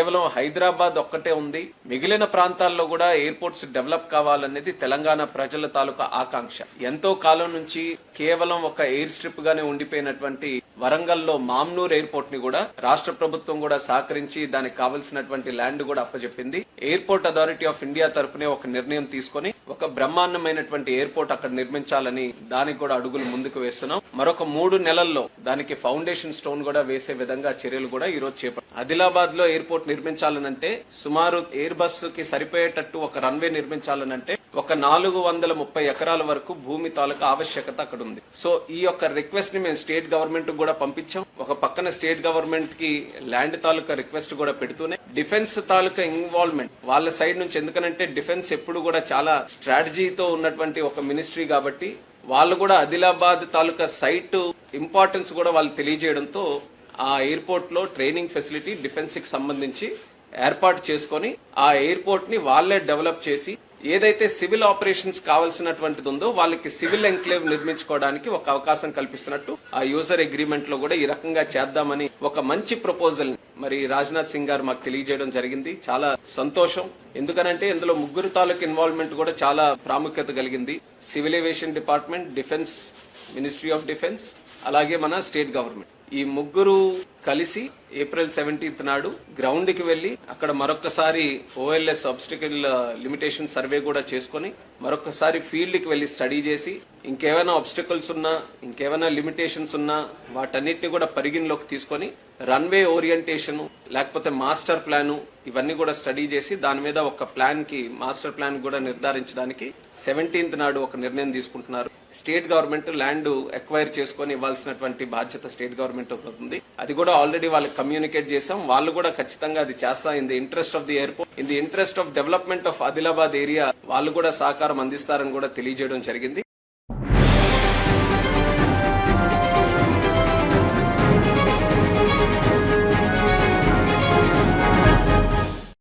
కేవలం హైదరాబాద్ ఒక్కటే ఉంది, మిగిలిన ప్రాంతాల్లో కూడా ఎయిర్పోర్ట్స్ డెవలప్ కావాలనేది తెలంగాణ ప్రజల తాలూకా ఆకాంక్ష. ఎంతో కాలం నుంచి కేవలం ఒక ఎయిర్ స్ట్రిప్ గానే ఉండిపోయినటువంటి వరంగల్లో మామ్నూర్ ఎయిర్పోర్ట్ ని కూడా రాష్ట్ర ప్రభుత్వం కూడా సహకరించి దానికి కావలసినటువంటి ల్యాండ్ కూడా అప్పచెప్పింది. ఎయిర్పోర్ట్ అథారిటీ ఆఫ్ ఇండియా తరపునే ఒక నిర్ణయం తీసుకుని ఒక బ్రహ్మాండమైనటువంటి ఎయిర్పోర్ట్ అక్కడ నిర్మించాలని దానికి కూడా అడుగులు ముందుకు వేస్తున్నాం. మరొక 3 నెలల్లో దానికి ఫౌండేషన్ స్టోన్ కూడా వేసే విధంగా చర్యలు కూడా ఈ రోజు చేపట్టాం. ఆదిలాబాద్ లో ఎయిర్పోర్ట్ నిర్మించాలనంటే సుమారు ఎయిర్ బస్ కి సరిపోయేటట్టు ఒక రన్వే నిర్మించాలనంటే ఒక 430 ఎకరాల వరకు భూమి తాలూకా ఆవశ్యకత అక్కడ ఉంది. సో ఈ యొక్క రిక్వెస్ట్ ని మేము స్టేట్ గవర్నమెంట్ కూడా పంపించాం. ఒక పక్కన స్టేట్ గవర్నమెంట్ కి ల్యాండ్ తాలూకా రిక్వెస్ట్ కూడా పెడుతూనే డిఫెన్స్ తాలూకా ఇన్వాల్వ్మెంట్ వాళ్ళ సైడ్ నుంచి, ఎందుకనంటే డిఫెన్స్ ఎప్పుడు కూడా చాలా స్ట్రాటజీతో ఉన్నటువంటి ఒక మినిస్ట్రీ కాబట్టి వాళ్ళు కూడా ఆదిలాబాద్ తాలూకా సైట్ ఇంపార్టెన్స్ కూడా వాళ్ళు తెలియజేయడంతో ఆ ఎయిర్పోర్ట్ లో ట్రైనింగ్ ఫెసిలిటీ డిఫెన్స్ కి సంబంధించి ఏర్పాటు చేసుకుని ఆ ఎయిర్పోర్ట్ ని వాళ్లే డెవలప్ చేసి ఏదైతే సివిల్ ఆపరేషన్స్ కావాల్సినటువంటిది ఉందో వాళ్ళకి సివిల్ ఎంక్లేవ్ నిర్మించుకోవడానికి ఒక అవకాశం కల్పిస్తున్నట్టు ఆ యూజర్ అగ్రిమెంట్ లో కూడా ఈ రకంగా చేద్దామని ఒక మంచి ప్రపోజల్ మరి రాజ్నాథ్ సింగ్ గారు మాకు తెలియజేయడం జరిగింది. చాలా సంతోషం. ఎందుకనంటే ఇందులో ముగ్గురు తాలూకు ఇన్వాల్వ్మెంట్ కూడా చాలా ప్రాముఖ్యత కలిగింది. Civil aviation department, defence, ministry of defence, అలాగే మన స్టేట్ గవర్నమెంట్. ఈ ముగ్గురు కలిసి ఏప్రిల్ 17th నాడు గ్రౌండ్ కి వెళ్లి అక్కడ మరొకసారి ఓఎల్ఎస్ ఆబ్స్టికల్ లిమిటేషన్ సర్వే కూడా చేసుకుని మరొకసారి ఫీల్డ్ కి వెళ్లి స్టడీ చేసి ఇంకేమైనా ఆబ్స్టికల్స్ ఉన్నా, ఇంకేమైనా లిమిటేషన్స్ ఉన్నా వాటన్నిటిని కూడా పరిగణలోకి తీసుకొని రన్వే ఓరియంటేషన్ లేకపోతే మాస్టర్ ప్లాన్ ఇవన్నీ కూడా స్టడీ చేసి దాని మీద ఒక ప్లాన్ కి మాస్టర్ ప్లాన్ కూడా నిర్ధారించడానికి 17th నాడు ఒక నిర్ణయం తీసుకుంటున్నారు. స్టేట్ గవర్నమెంట్ ల్యాండ్ ఎక్వైర్ చేసుకుని ఇవ్వాల్సినటువంటి బాధ్యత స్టేట్ గవర్నమెంట్ అవుతుంది. అది కూడా ఆల్రెడీ వాళ్ళకి కమ్యూనికేట్ చేసాం. వాళ్ళు కూడా ఖచ్చితంగా అది చేస్తా. In the interest of the airport, in the interest of development of Adilabad area వాళ్ళు కూడా సహకారం అందిస్తారని కూడా తెలియజేయడం జరిగింది.